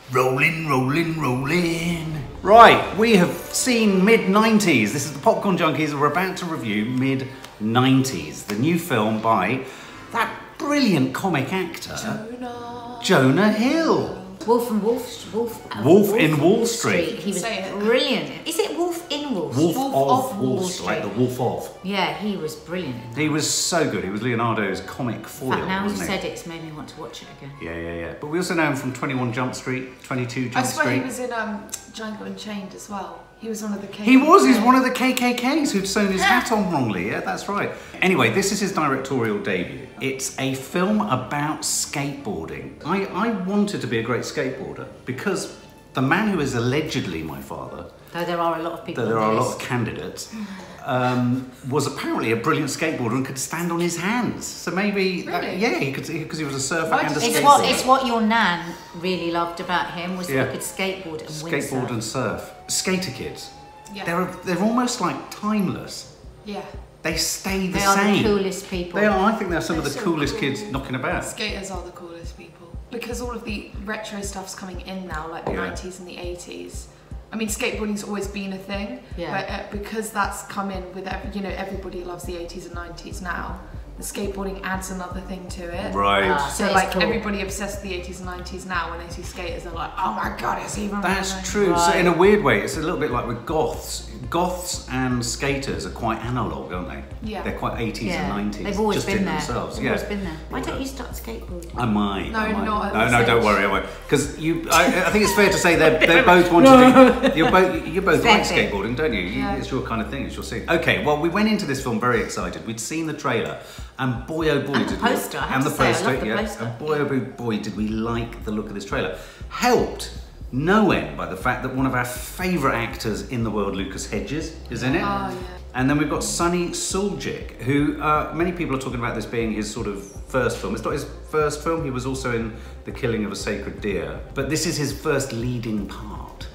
Rolling, rolling, rolling. Right, we have seen mid-90s. This is the Popcorn Junkies, and we're about to review mid-90s, the new film by that brilliant comic actor, Jonah Hill. Wolf in Wall Street. He was brilliant. Is it Wolf in Wall Street? Wolf of Wall Street. Like the Wolf of. Yeah, he was brilliant. He was so good. He was Leonardo's comic foil. In fact, now you've said it, it's made me want to watch it again. Yeah. But we also know him from 21 Jump Street, 22 Jump Street. I swear he was in Django Unchained as well. He was one of the KKKs. He was. He's one of the KKKs who'd sewn his hat on wrongly. Yeah, that's right. Anyway, this is his directorial debut. It's a film about skateboarding. I wanted to be a great skateboarder because the man who is allegedly my father, though there are a lot of people, there are a lot of candidates, was apparently a brilliant skateboarder and could stand on his hands. So maybe, really? he could, because he was a surfer and a skateboarder. It's what your nan really loved about him, was that he could skateboard and skateboard and surf. Skater kids. Yeah. They're almost like timeless. Yeah. They stay the same. They are the coolest people. They are. I think they're some of the coolest kids knocking about. Skaters are the coolest people. Because all of the retro stuff's coming in now, like the 90s and the 80s. I mean, skateboarding's always been a thing, but because that's come in with, everybody loves the 80s and 90s now. The skateboarding adds another thing to it. Right. So like everybody obsessed with the 80s and 90s now, when they see skaters, they're like, oh my god, it's even That's better. true. Right. So in a weird way, it's a little bit like with goths. Goths and skaters are quite analog, aren't they? Yeah. They're quite 80s and 90s. They've always just been in there. themselves. They've always been there. Why don't you start skateboarding? I might. No, don't worry, I won't. Because I think it's fair to say they're both wanting to. You're both like skateboarding, don't you? It's your kind of thing. It's your scene. Okay. Well, we went into this film very excited. We'd seen the trailer, and boy, oh boy, and the poster. And the poster. And boy, oh boy, did we like the look of this trailer. Helped no end by the fact that one of our favourite actors in the world, Lucas Hedges, is in it. Oh, yeah. And then we've got Sunny Suljic, who many people are talking about this being his sort of first film. It's not his first film. He was also in The Killing of a Sacred Deer. But this is his first leading part.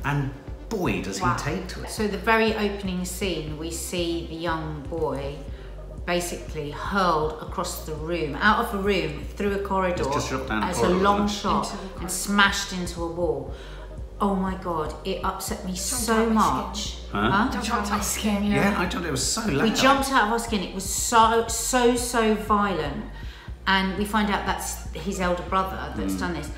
And boy, does he take to it. So the very opening scene, we see the young boy basically hurled across the room, out of a room, through a corridor, as a long shot, and smashed into a wall. Oh my god, it upset me so much. Don't jump out of my skin. Yeah, I jumped. It was so loud. We jumped out of our skin. It was so violent, and we find out that's his elder brother that's done this.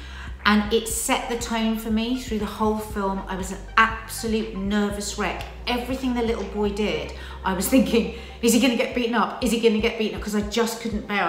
And it set the tone for me through the whole film. I was an absolute nervous wreck. Everything the little boy did, I was thinking, is he going to get beaten up? Is he going to get beaten up? Because I just couldn't bear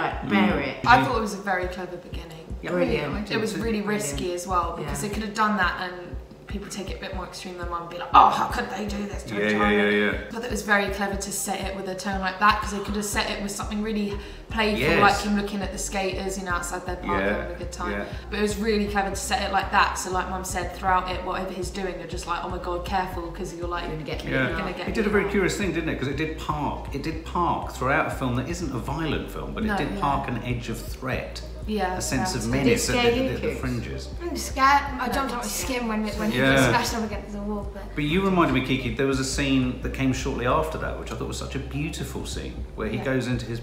it. I thought it was a very clever beginning. Brilliant. It was really risky as well, because they could have done that and people take it a bit more extreme than mine and be like, oh, how could they do this to a child? But it was very clever to set it with a tone like that, because they could have set it with something really playful, like him looking at the skaters, outside their park having a good time. But it was really clever to set it like that. So like Mum said, throughout it, whatever he's doing, you're just like, oh my god, careful, because you're like, you're gonna get It did a very curious thing, didn't it? Because it did park throughout a film that isn't a violent film, but it did park an edge of threat. Yeah, a sense of menace at the fringes. I'm scared. I jumped out my skin when he smashed up against the wall. But you reminded me, Kiki, there was a scene that came shortly after that, which I thought was such a beautiful scene, where he goes into his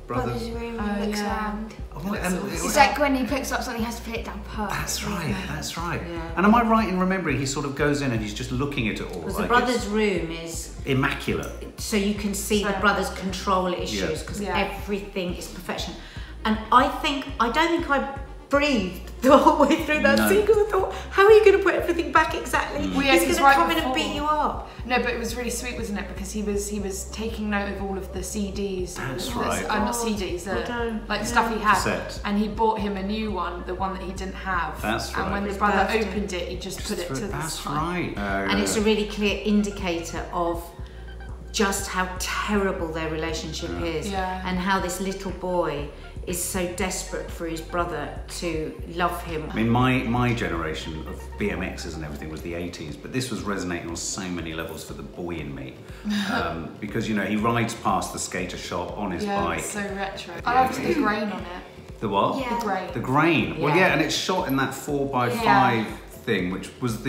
brother's room and looks around. It's like when he picks up something, he has to put it down perfectly. That's right. And am I right in remembering he sort of goes in and he's just looking at it all? Because the brother's room is immaculate. So you can see the brother's control issues, because everything is perfection. And I don't think I breathed the whole way through that scene, because I thought, how are you going to put everything back exactly? He's going to come in and beat you up. No, but it was really sweet, wasn't it? Because he was taking note of all of the CDs. That's right. Not CDs, like stuff he had. And he bought him a new one, the one that he didn't have. That's right. And when the brother opened it, he just put it to the side. That's right. And it's a really clear indicator of just how terrible their relationship is, and how this little boy is so desperate for his brother to love him. I mean, my generation of BMXs and everything was the 80s, but this was resonating on so many levels for the boy in me. Because, he rides past the skater shop on his bike. It's so retro. I loved the grain on it. The what? Yeah. The grain. The grain. Well, and it's shot in that 4x5 thing, which was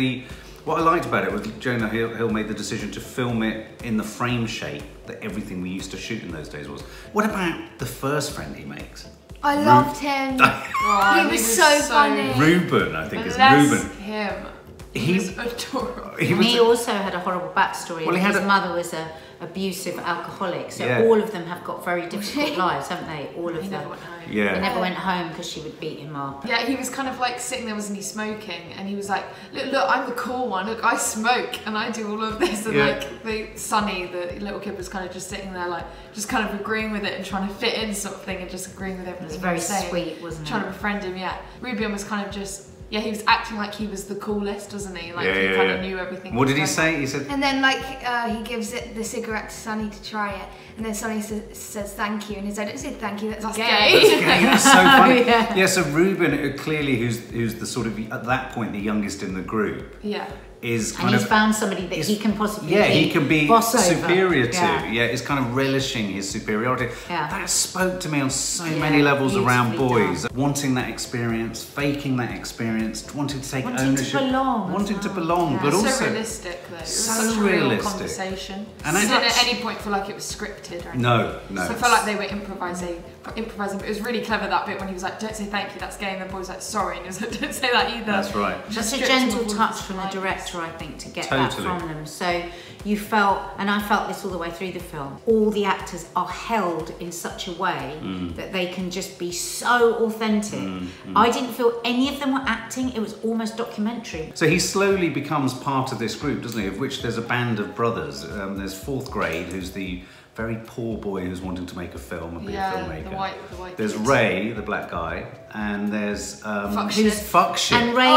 what I liked about it was Jonah Hill made the decision to film it in the frame shape that everything we used to shoot in those days was. What about the first friend he makes? I loved him. He was so funny. Ruben, I think it's Ruben. him. He was adorable. He also had a horrible backstory. Well, His mother was a abusive alcoholic, so all of them have got very difficult lives, haven't they? All of them. Never went home. Yeah. He never went home because she would beat him up. Yeah, he was kind of like sitting there, wasn't he, smoking? And he was like, look, I'm the cool one. Look, I smoke and I do all of this. And like Sonny, the little kid, was kind of just sitting there, like just kind of agreeing with it and trying to fit in, sort of thing, and just agreeing with everything. It was very saying, sweet, wasn't it? Trying to befriend him. Yeah, Ruben was kind of just. Yeah, he was acting like he was the coolest, wasn't he? Like he kind of knew everything. What did he say? He said. And then like he gives it the cigarette to Sonny to try it, and then Sonny says thank you, and he's like, "Don't say thank you, that's gay." That's gay. That's so funny. Yeah. So Ruben, clearly, who's the sort of at that point the youngest in the group. Yeah. Is and he's found somebody that he can possibly he can be superior to. Yeah, is kind of relishing his superiority. Yeah. That spoke to me on so many levels around boys. Wanting that experience, faking that experience, wanting to take ownership. Wanting to belong, but also so realistic though. It was so such a realistic. real conversation. And I didn't at any point feel like it was scripted or anything. No. So I felt like they were improvising, but it was really clever, that bit when he was like, "Don't say thank you, that's gay," and the boy was like, "Sorry," and he was like, "Don't say that either." That's right. Just a gentle touch from the director, I think, to get that from them. So you felt, and I felt this all the way through the film, all the actors are held in such a way that they can just be so authentic. I didn't feel any of them were acting, it was almost documentary. So he slowly becomes part of this group, doesn't he, of which there's a band of brothers. There's fourth grade, who's the very poor boy who's wanting to make a film and be a filmmaker. The white there's kids. Ray, the black guy, and there's Fuck shit. And Ray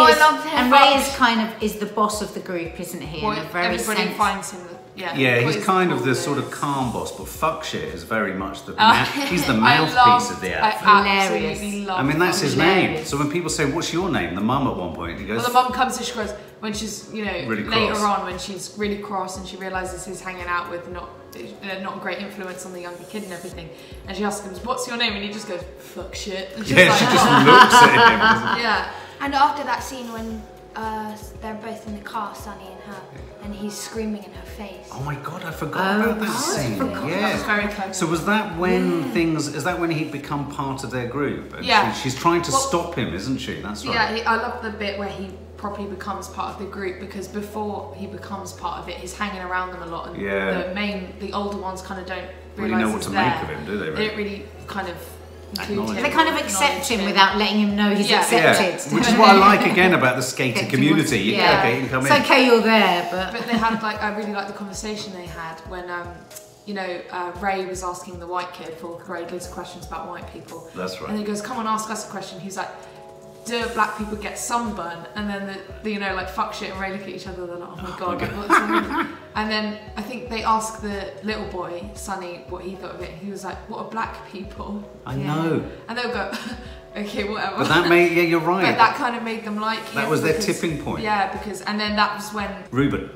is the boss of the group, isn't he? Well, everybody finds him. He's kind of the sort of calm boss, but fuck shit is very much the he's the mouthpiece of the outfit. I mean, that's his name. So when people say, "What's your name?" the mum at one point, he goes. Well, the mum comes and she goes when she's really later cross. on when she's really cross and she realizes he's hanging out with not a great influence on the younger kid and everything, and she asks him, "What's your name?" and he just goes, "Fuck shit." And she just looks at him. Yeah. And after that scene when they're both in the car, Sonny and her, and he's screaming in her face. Oh my god, I forgot about that scene. That was very clever. So was that when is that when he'd become part of their group? And she's trying to stop him, isn't she? That's right. Yeah, I love the bit where he properly becomes part of the group, because before he becomes part of it, he's hanging around them a lot, and the older ones kind of don't realise know what to make of him, do they? They don't really kind of include him. They kind of accept him without letting him know he's accepted. Which is what I like again about the skater community. You can come in. It's okay, you're there, but they had I really like the conversation they had when Ray was asking the white kid, fourth grade, loads of questions about white people. That's right. And he goes, "Come on, ask us a question." He's like, "Do black people get sunburn?" And then the fuck shit and Ray look at each other. They're like, "Oh my god, what's wrong?" And then I think they ask the little boy Sonny what he thought of it. He was like, "What are black people?" I know. And they'll go, "Okay, whatever." But that made you're right. But that kind of made them like him. That was their tipping point. Yeah, and then that was when Ruben,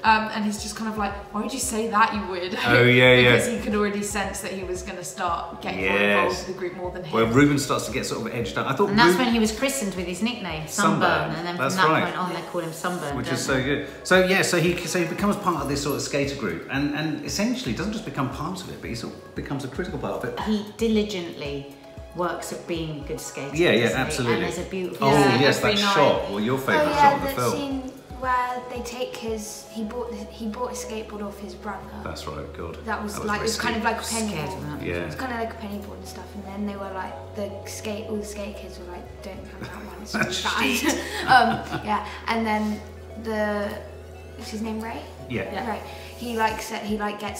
and he's just kind of like, "Why would you say that, you weirdo?" Oh because he could already sense that he was going to start getting more involved with the group more than him. Well, Ruben starts to get sort of edged out. I thought, and that's when he was christened with his nickname, Sunburn, and then from that point on, they call him Sunburn. Which is so good. So so he becomes part of this sort of skater group, and essentially doesn't just become part of it, but he sort of becomes a critical part of it. He diligently works at being a good skater. Yeah, absolutely. And there's a beautiful. Yes, that shot. Well, your favourite shot of the film. Scene where they take he bought a skateboard off his brother. That's right, God. That was like, it was kind of like a penny board. Yeah. It was kind of like a penny board and stuff, and then they were like, all the skate kids were like, "Don't have that one, it's really bad." And then what's his name, Ray? Yeah. Right. He gets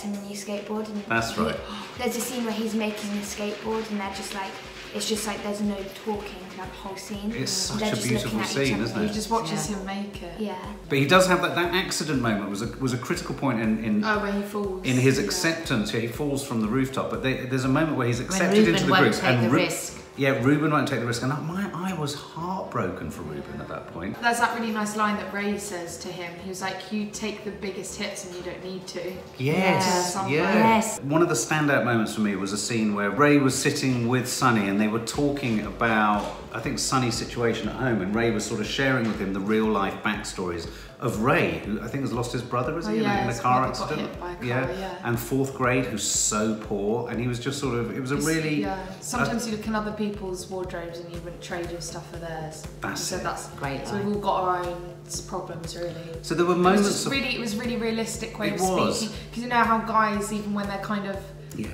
him a new skateboard, and that's right. There's a scene where he's making a skateboard, and they're just like, it's just like there's no talking throughout the whole scene. It's such a beautiful scene, isn't it? He just watches him make it. Yeah. But he does have that accident moment was a critical point in when he falls. In his acceptance. Yeah, he falls from the rooftop. But there's a moment where he's accepted into the group, and risk. Yeah, Ruben won't take the risk, and I was heartbroken for Ruben at that point. There's that really nice line that Ray says to him. He was like, "You take the biggest hits and you don't need to." Yes. One of the standout moments for me was a scene where Ray was sitting with Sonny and they were talking about, I think, Sonny's situation at home, and Ray was sort of sharing with him the real life backstories of Ray, who I think has lost his brother, was he, in a car accident? Got hit by a car, yeah. And fourth grade, who's so poor, and he was just sort of, it was a really... Yeah, sometimes you look in other people's wardrobes and you wouldn't trade your stuff for theirs. That's great. So we've all got our own problems, really. So there were moments it was really realistic way of speaking. Because you know how guys, even when they're kind of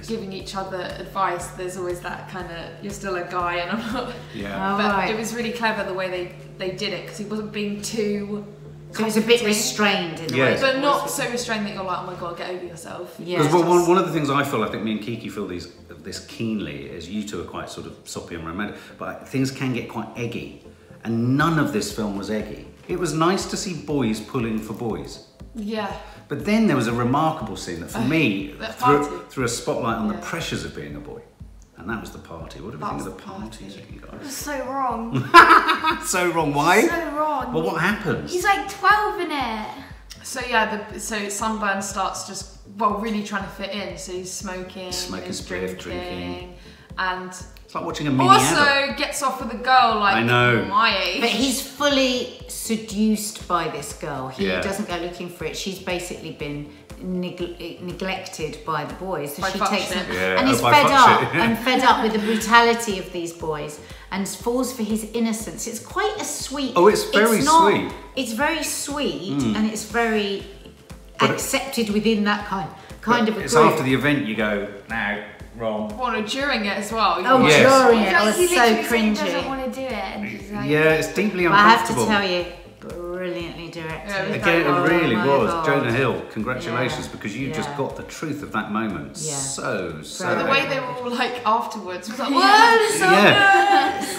giving each other advice, there's always that kind of, you're still a guy and I'm not. Yeah. But it was really clever the way they did it, because he wasn't being too... So it was a bit restrained in the way. But not so restrained that you're like, oh my god, get over yourself. Because one of the things I feel, I think me and Kiki feel this keenly, is you two are quite sort of soppy and romantic, but things can get quite eggy. And none of this film was eggy. It was nice to see boys pulling for boys. Yeah. But then there was a remarkable scene that for me threw a spotlight on the pressures of being a boy. And that was the party. What do we think of the party scene, guys? It was so wrong. So wrong. Why? So wrong. Well, what happens? He's like 12 in it. So yeah, so Sunburn starts just, really trying to fit in. So he's smoking drinking. And it's like watching a mini also gets off with a girl like I know. my age. But he's fully seduced by this girl. He doesn't go looking for it. She's basically been neglected by the boys, so she takes him and is fed up with the brutality of these boys and falls for his innocence. It's quite a sweet. Oh, it's very sweet. It's very sweet and it's very accepted within that kind of a it's group. after the event you go, now, wrong. Well, no, during it as well. Oh, yes. during it, it was he so cringy. He doesn't cringy. want to do it. And he's like, It's deeply But I have to uncomfortable. tell you, brilliantly directed. Again, it really my was. God. Jonah Hill, congratulations, because you just got the truth of that moment. So the way they were all like afterwards was like, whoa, so good.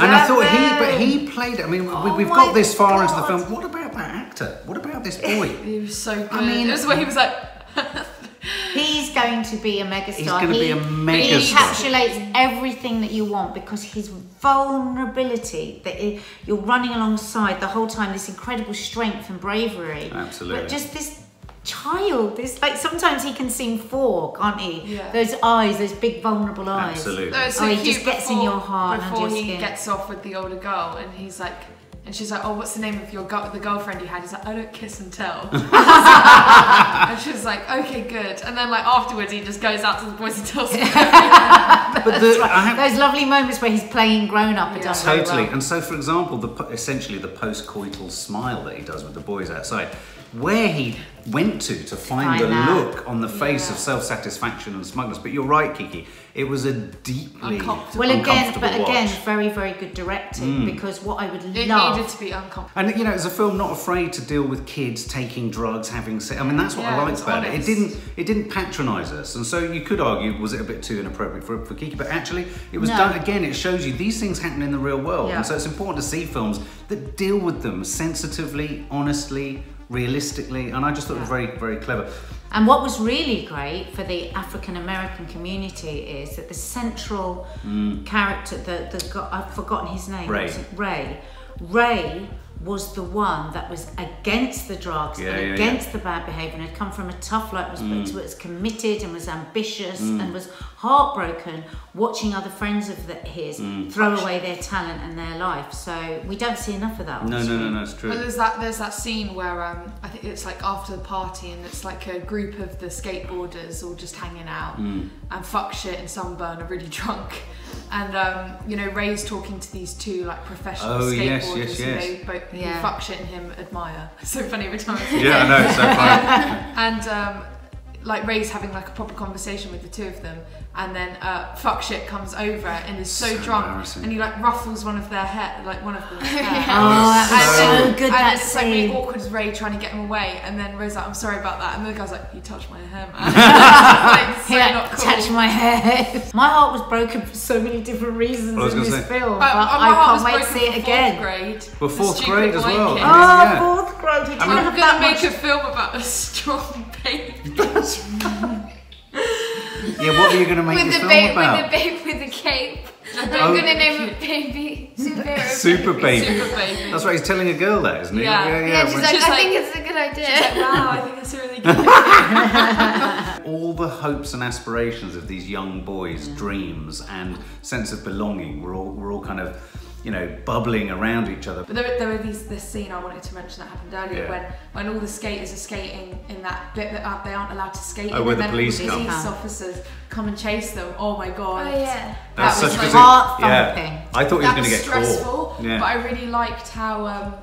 And I thought he played it. I mean, we've got this far into the film. What about that actor? What about this boy? He was so good. I mean, it was the way he was like. He's going to be a megastar. He's going to be a megastar. He encapsulates everything that you want, because his vulnerability, you're running alongside the whole time, this incredible strength and bravery. Absolutely. But just this child, sometimes he can seem 4, can't he? Yeah. Those eyes, those big vulnerable eyes. Absolutely. No, it's so he cute just gets in your heart before and your he skin. gets off with the older girl, and he's like. And she's like, oh, what's the name of the girlfriend you had? He's like, I don't kiss and tell. And she's like, okay, good. And then like afterwards, he just goes out to the boys and tells them. But those lovely moments where he's playing grown up. Totally. And so, for example, essentially the post-coital smile that he does with the boys outside, where he went to find the look on the face of self-satisfaction and smugness. But you're right, Kiki. It was a deeply uncomfortable watch. Very, very good directing, because what I would It love... needed to be uncomfortable. And it's a film not afraid to deal with kids taking drugs, having sex. I mean, that's what I liked about it. It didn't patronise us. And so you could argue, was it a bit too inappropriate for Kiki? But actually, it was done, again, it shows you these things happen in the real world. And so it's important to see films that deal with them sensitively, honestly, realistically, and I just thought it was very, very clever. And what was really great for the African American community is that the central character, I've forgotten his name. Ray was the one that was against the drugs and against the bad behaviour, and had come from a tough life, was committed and was ambitious and was heartbroken watching other friends of his throw away their talent and their life. So we don't see enough of that. No, it's true. But there's that scene where I think it's like after the party, and it's like a group of the skateboarders all just hanging out, and fuck shit and Sunburn are really drunk. And Ray's talking to these two like professional skateboarders who fuck shit and him admire. It's so funny every time I see I know, it's so funny. And like Ray's having like a proper conversation with the two of them, and then fuck shit comes over and is so drunk, and he like ruffles one of their hair, like one of them. Oh, that's so good. And it's like really awkward as Ray trying to get him away, and then Ray's like, I'm sorry about that, and the guy's like, you touched my hair, man. Not cool. Touch my hair. My heart was broken for so many different reasons in this film, but I can't wait to see it again. Fourth grade as well. Fourth grade. I'm gonna make a film about a strong baby. What were you going to make the film about? With the babe with the cape. I'm going to name it Baby Super Baby. That's right, he's telling a girl that, isn't he? Yeah, she's like, I think it's a good idea. She's like, wow, I think that's a really good idea. All the hopes and aspirations of these young boys' dreams and sense of belonging were all kind of you know, bubbling around each other. But there were this scene I wanted to mention that happened earlier when all the skaters are skating in that bit that they aren't allowed to skate in, where and the police all come. police officers come and chase them. Oh my god! Oh yeah. That's that was such like a good heart thumping. Yeah, I thought he was going to get stressful, caught. Yeah. but I really liked how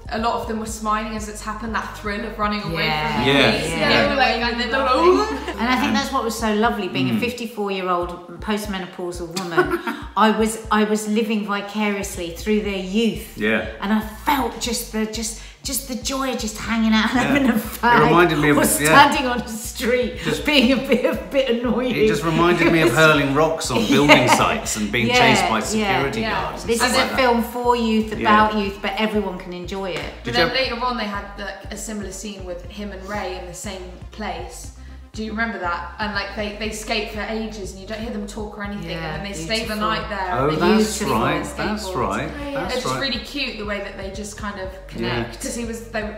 a lot of them were smiling as it's happened. That thrill of running away from the police. Yeah. They were like, and they're like, And I think that's what was so lovely, being a 54-year-old postmenopausal woman. I was living vicariously through their youth. Yeah. And I felt just the joy of just hanging out having a fag. It reminded me of or standing on the street, being a bit annoying. It just reminded me of hurling rocks on building sites and being chased by security guards. This is like a film for youth, about youth, but everyone can enjoy it. But then later on they had a similar scene with him and Ray in the same place. Do you remember that? And like they skate for ages and you don't hear them talk or anything, and then they stay the night there. Oh, and that's they right. skateboards. That's right. It's just really cute the way that they just kind of connect. Because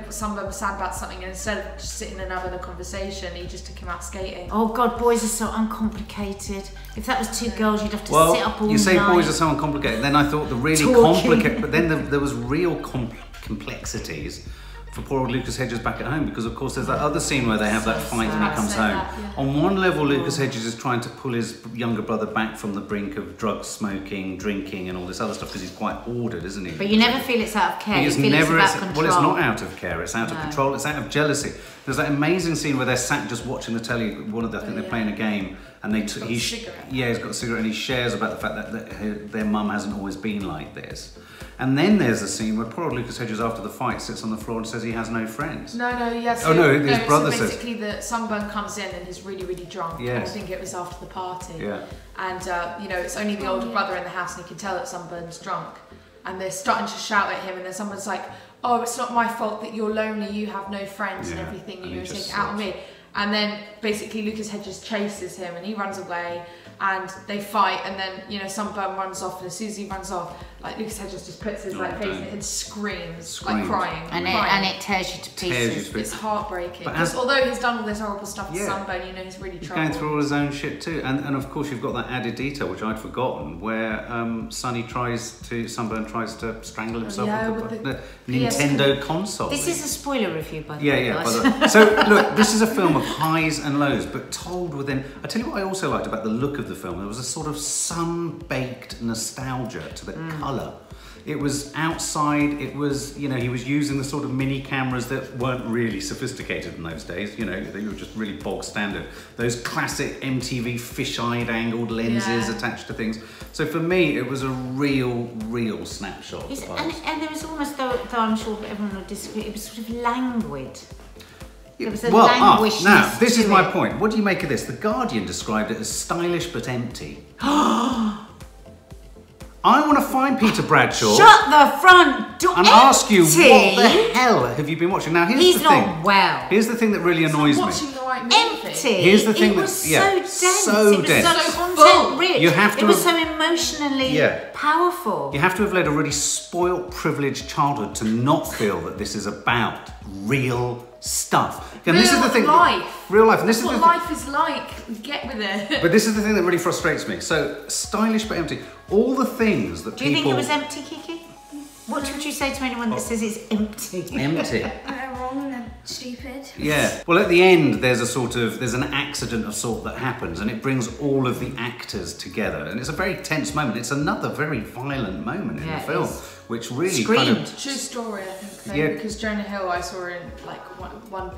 someone was sad about something, and instead of just sitting and having a conversation, he just took him out skating. Oh God, boys are so uncomplicated. If that was two girls, you'd have to sit up all night. You say boys are so uncomplicated. Then I thought the really complicated, but then there was real complexities for poor old Lucas Hedges back at home, because of course there's that other scene where they have that fight and he comes home. On one level, Lucas Hedges is trying to pull his younger brother back from the brink of drug smoking, drinking and all this other stuff, because he's quite ordered, isn't he? But you never feel it's out of care, you feel never, it's about control. Well, it's not out of care, it's out of control, it's out of jealousy. There's that amazing scene where they're sat just watching the telly, I think they're playing a game, and he's got a cigarette, and he shares about the fact that their mum hasn't always been like this. And then there's a scene where poor old Lucas Hedges, after the fight, sits on the floor and says he has no friends. No, yes. His brother says. Basically, the Sunburn comes in and he's really, really drunk. Yes. And I think it was after the party. Yeah. And it's only the older brother in the house, and you can tell that Sunburn's drunk. And they're starting to shout at him, and then someone's like, "Oh, it's not my fault that you're lonely. You have no friends and everything. You're taking it out on me." And then basically Lucas Hedges chases him, and he runs away. And they fight, and then Sunburn runs off, and as soon as he runs off, like Lucas Hedges just puts his face in it and screams, like crying, and it tears you to pieces. It's heartbreaking. Because although he's done all this horrible stuff to Sunburn, he's really troubled. He's going through all his own shit too, and of course you've got that added detail which I'd forgotten, where Sunburn tries to strangle himself with the Nintendo console. This is a spoiler review, by the way. Yeah. By the way. So look, this is a film of highs and lows, but told within. I tell you what I also liked about the look of the film. There was a sort of sun-baked nostalgia to the colour. It was outside, it was, he was using the sort of mini cameras that weren't really sophisticated in those days, they were just really bog standard. Those classic MTV fisheye angled lenses attached to things. So for me, it was a real snapshot. And there was almost, though I'm sure everyone will disagree, it was sort of languid. There was a languishness now, this is my it. point. What do you make of this? The Guardian described it as stylish but empty. I want to find Peter Bradshaw. Shut the front door and ask you, what the hell have you been watching? Now, here's the thing. Not well. Here's the thing that really annoys me. Watching the right movie. Empty. Here's the thing it was so dense. So it was dense. so content rich. You have to it was so emotionally powerful. You have to have led a really spoilt, privileged childhood to not feel that this is about real stuff. And real this is the thing. Life. Real life. And this That's is what life is like. Get with it. But this is the thing that really frustrates me. So stylish but empty. All the things that Do you think it was empty, Kiki? What would you say to anyone that says it's empty? Empty. They're wrong, they're stupid. Yeah. Well, at the end, there's an accident of sort that happens, and it brings all of the actors together, and it's a very tense moment. It's another very violent moment in the film, which really kind of true story, I think. Because Jonah Hill, I saw in like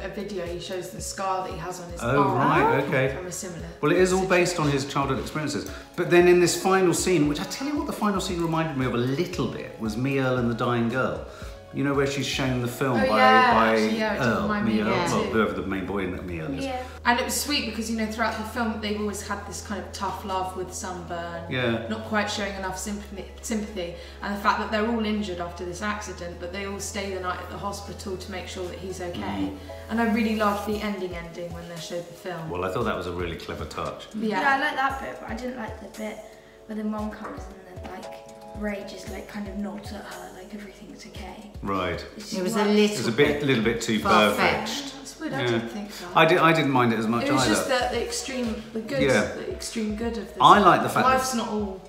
a video, he shows the scar that he has on his arm. Oh right, okay. From a similar. Well, it is all based on his childhood experiences. But then in this final scene, which I tell you what, the final scene reminded me of a little bit, was Me, Earl and the Dying Girl. You know, where she's shown the film by Earl, Me, Earl, well, whoever the main boy in that Me, Earl is. Yeah. And it was sweet because, throughout the film, they've always had this kind of tough love with Sunburn. Yeah. Not quite showing enough sympathy. And the fact that they're all injured after this accident, but they all stay the night at the hospital to make sure that he's okay. And I really loved the ending when they showed the film. Well, I thought that was a really clever touch. Yeah, I like that bit, but I didn't like the bit where the mom comes and then, Ray just, kind of nods at her, everything's okay. Right. It was a little bit too far-fetched. That's weird, I didn't think so. I didn't mind it as much either. It was just the extreme good of this. I like the fact life's not all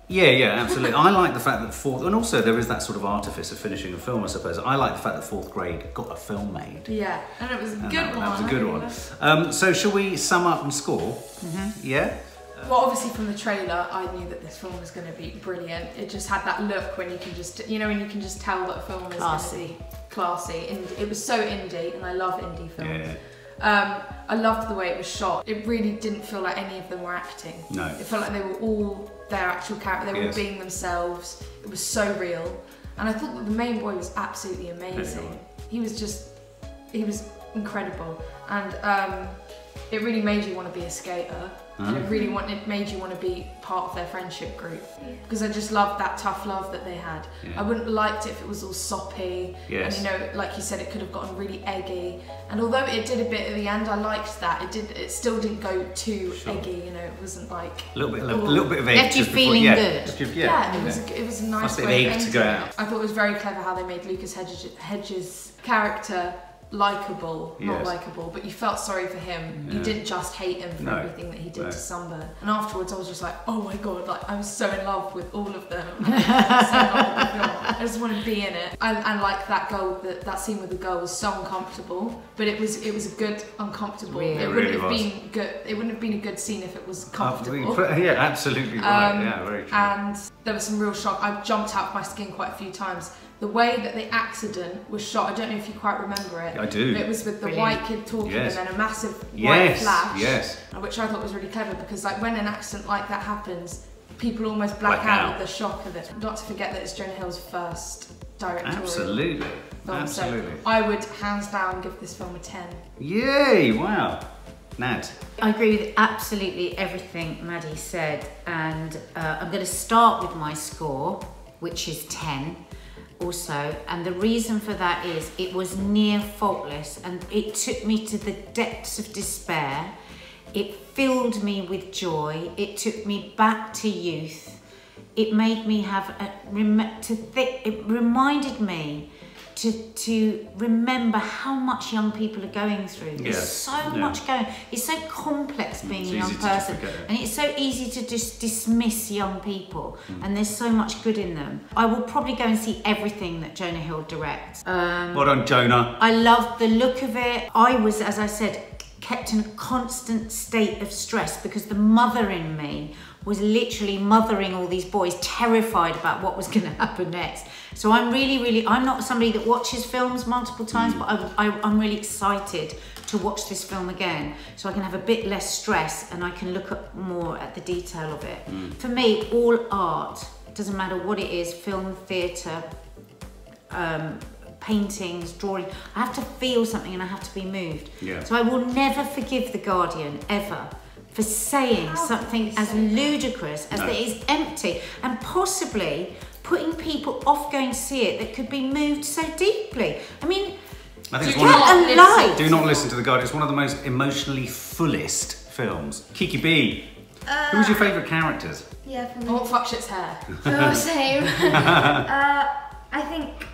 Yeah, absolutely. I like the fact that and also there is that sort of artifice of finishing a film, I suppose. I like the fact that fourth grade got a film made. Yeah, and it was a good one. That was a good one. So shall we sum up and score? Yeah? Well, obviously from the trailer, I knew that this film was going to be brilliant. It just had that look when you can just, when you can just tell that a film is going to be classy. And it was so indie, and I love indie films. Yeah. I loved the way it was shot. It really didn't feel like any of them were acting. No. It felt like they were all their actual character. They were being themselves. It was so real. And I thought that the main boy was absolutely amazing. He was incredible. And it really made you want to be a skater. And it really made you want to be part of their friendship group. Because I just loved that tough love that they had. I wouldn't have liked it if it was all soppy. Yes. And like you said, it could have gotten really eggy. And although it did a bit at the end, I liked that. It still didn't go too eggy, it wasn't like a little bit of egg. Left you feeling good. It was a nice way of egg to go out. I thought it was very clever how they made Lucas Hedges' character likeable, not likeable, but you felt sorry for him. You didn't just hate him for everything that he did to Sunburn. And afterwards, I was just like, oh my god, like I was so in love with all of them. I just want to be in it. And like that girl, that scene with the girl was so uncomfortable, but it was a good uncomfortable. Really? It wouldn't have been good. It wouldn't have been a good scene if it was comfortable. Yeah, absolutely right. Yeah, very true. And there was some real shock. I jumped out of my skin quite a few times. The way that the accident was shot, I don't know if you quite remember it. I do. But it was with the white kid talking and then a massive white Yes, flash. Which I thought was really clever because like when an accident like that happens, people almost black out with the shock of it. Not to forget that it's Jonah Hill's first directorial film. Absolutely. So I would hands down give this film a 10. Yay, wow. Nat. I agree with absolutely everything Maddie said, and I'm going to start with my score, which is 10. Also, and the reason for that is it was near faultless and it took me to the depths of despair. It filled me with joy. It took me back to youth. It made me have it reminded me to remember how much young people are going through. There's so much going. It's so complex being a young person, and it's so easy to just dismiss young people. And there's so much good in them. I will probably go and see everything that Jonah Hill directs. Well done, Jonah. I loved the look of it. I was, as I said, kept in a constant state of stress because the mother in me was literally mothering all these boys, terrified about what was going to happen next. So I'm I'm not somebody that watches films multiple times, but I'm really excited to watch this film again so I can have a bit less stress and I can look more at the detail of it. For me, all art, doesn't matter what it is, film, theatre, paintings, drawing, I have to feel something and I have to be moved. So I will never forgive The Guardian, ever, for saying something as ludicrous as that is empty and possibly putting people off going to see it that could be moved so deeply. I mean, I think do not listen to The Guardian. It's one of the most emotionally fullest films. Kiki B, who was your favourite characters? Yeah, for me. Oh, fuck shit's hair. Oh, same. I think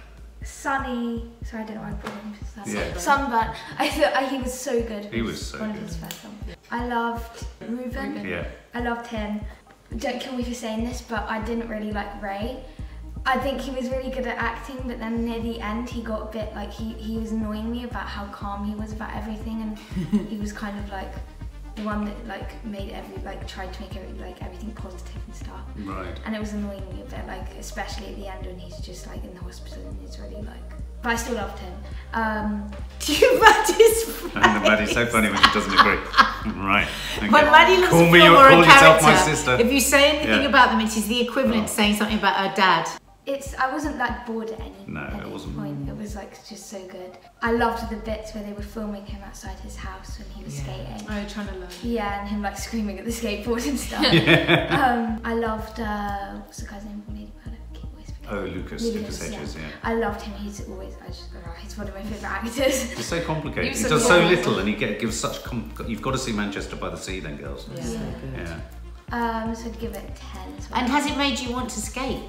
Sunny. Sorry, I don't know why I put him. Sunburn. I thought he was so good. He was so good. One of his first films. I loved Reuben. Yeah. I loved him. Don't kill me for saying this, but I didn't really like Ray. I think he was really good at acting, but then near the end he got a bit like he was annoying me about how calm he was about everything, and he was kind of like the one that like made tried to make everything positive and stuff. Right. And it was annoying me a bit, like especially at the end when he's just like in the hospital and he's really like. But I still loved him. Maddie's face. Maddie's so funny when she doesn't agree. Right. Okay. When Maddie looks call at me film or a yourself my character, sister. if you say anything about them, it is the equivalent to saying something about her dad. I wasn't that bored at any point. It was like just so good. I loved the bits where they were filming him outside his house when he was skating. Oh, trying to learn. Yeah, and him like screaming at the skateboard and stuff. I loved what's the guy's name from Lady Bird? Oh, Lucas Hedges, yeah. I loved him. He's one of my favourite actors. It's so complicated. He does so little, and he gives such. You've got to see Manchester by the Sea, then, girls. Yeah. Yeah. So I'd give it a 10 as well. And has it made you want to skate?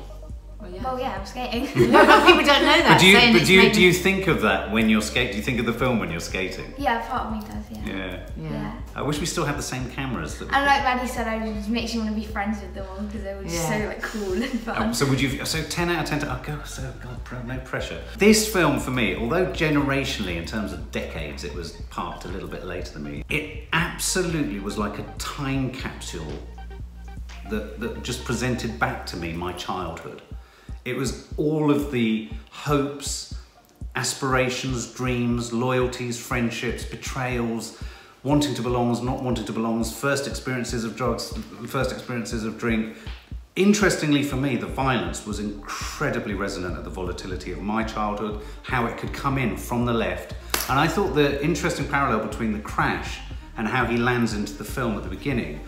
Well, yeah, I'm skating. No, but people don't know that. Do you think of that when you're skating? Do you think of the film when you're skating? Yeah, part of me does, Yeah. I wish we still had the same cameras. And like Maddie said, I just makes you want to be friends with them all because they were just so like cool and fun. So 10 out of 10. God, no pressure. This film for me, although generationally in terms of decades, it was parked a little bit later than me. It absolutely was like a time capsule that just presented back to me my childhood. It was all of the hopes, aspirations, dreams, loyalties, friendships, betrayals, wanting to belong, not wanting to belong, first experiences of drugs, first experiences of drink. Interestingly for me, the violence was incredibly resonant at the volatility of my childhood, how it could come in from the left. And I thought the interesting parallel between the crash and how he lands into the film at the beginning,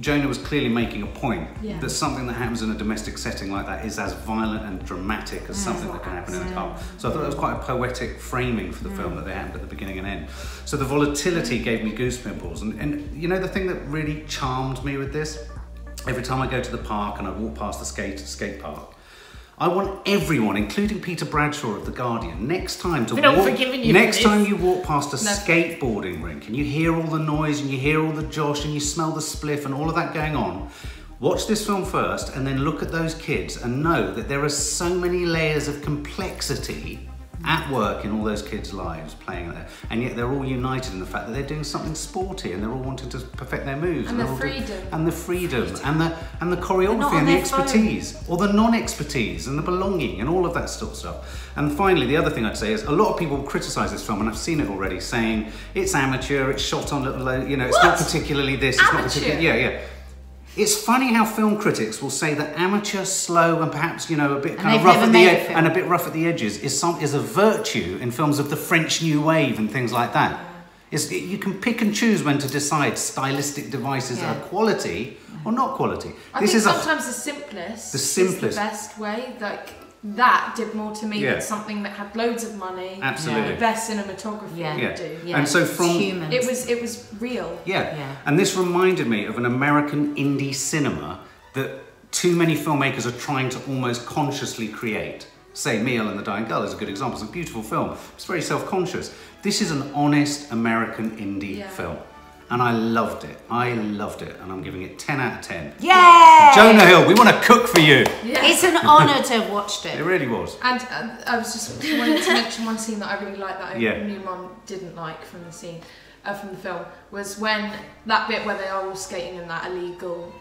Jonah was clearly making a point that something that happens in a domestic setting like that is as violent and dramatic as something that can happen in a car. So I thought that was quite a poetic framing for the film that they happened at the beginning and end. So the volatility gave me goose pimples. And you know the thing that really charmed me with this? Every time I go to the park and I walk past the skate park, I want everyone, including Peter Bradshaw of The Guardian, next time you walk past a skateboarding rink and you hear all the noise and you hear all the josh and you smell the spliff and all of that going on, watch this film first and then look at those kids and know that there are so many layers of complexity at work in all those kids' lives playing there, and yet they're all united in the fact that they're doing something sporty and they're all wanting to perfect their moves and the freedom and the choreography and the expertise or the non-expertise and the belonging and all of that sort of stuff. And finally, the other thing I'd say is a lot of people criticize this film, and I've seen it already, saying it's amateur, it's shot on little, you know, it's not particularly this, it's not particularly It's funny how film critics will say that amateur, slow, and perhaps, you know, a bit kind of rough at the edge and a bit rough at the edges is a virtue in films of the French New Wave and things like that. You can pick and choose when to decide stylistic devices are quality or not quality. I think sometimes the simplest is the best way. Like that did more to me than something that had loads of money. Absolutely. The best cinematography would do. And so it was real. And this reminded me of an American indie cinema that too many filmmakers are trying to almost consciously create. Say Meal and the Dying Girl is a good example. It's a beautiful film. It's very self-conscious. This is an honest American indie film. And I loved it. And I'm giving it 10 out of 10. Yay! Jonah Hill, we want to cook for you. Yeah. It's an honour to have watched it. It really was. And I was just wanting to mention one scene that I really liked that I knew Mum didn't like from the scene, from the film, was when that bit where they are all skating in that illegal,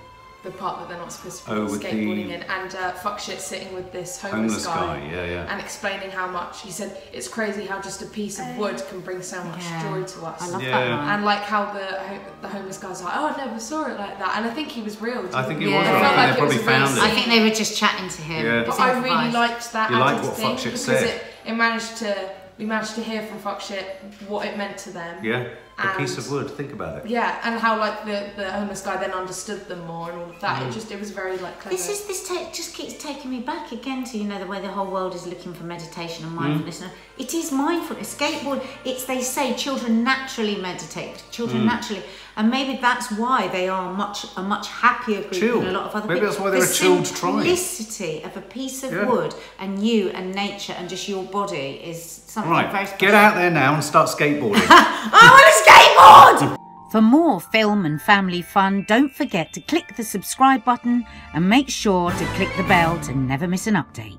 the part that they're not supposed to be skateboarding in, and fuck shit sitting with this homeless guy and explaining how much, he said it's crazy how just a piece of wood can bring so much joy to us. I love that line. And like how the homeless guy's like, oh, I never saw it like that, and I think he was real. I think he was real. They probably found it. I think they were just chatting to him. But I really liked that. You like what fuck shit said? We managed to hear from fuck shit what it meant to them. Yeah. A piece of wood, think about it. Yeah, and how like the homeless guy then understood them more and all of that. It was very like clever. This just keeps taking me back again to, you know, the way the whole world is looking for meditation and mindfulness. It is mindfulness. Skateboard, they say children naturally meditate, naturally, and maybe that's why they are a much happier group than a lot of other people. Maybe that's why they're a chilled tribe. The simplicity of a piece of wood and you and nature and just your body is something very special. Get out there now and start skateboarding. I want to skateboard! For more film and family fun, don't forget to click the subscribe button and make sure to click the bell to never miss an update.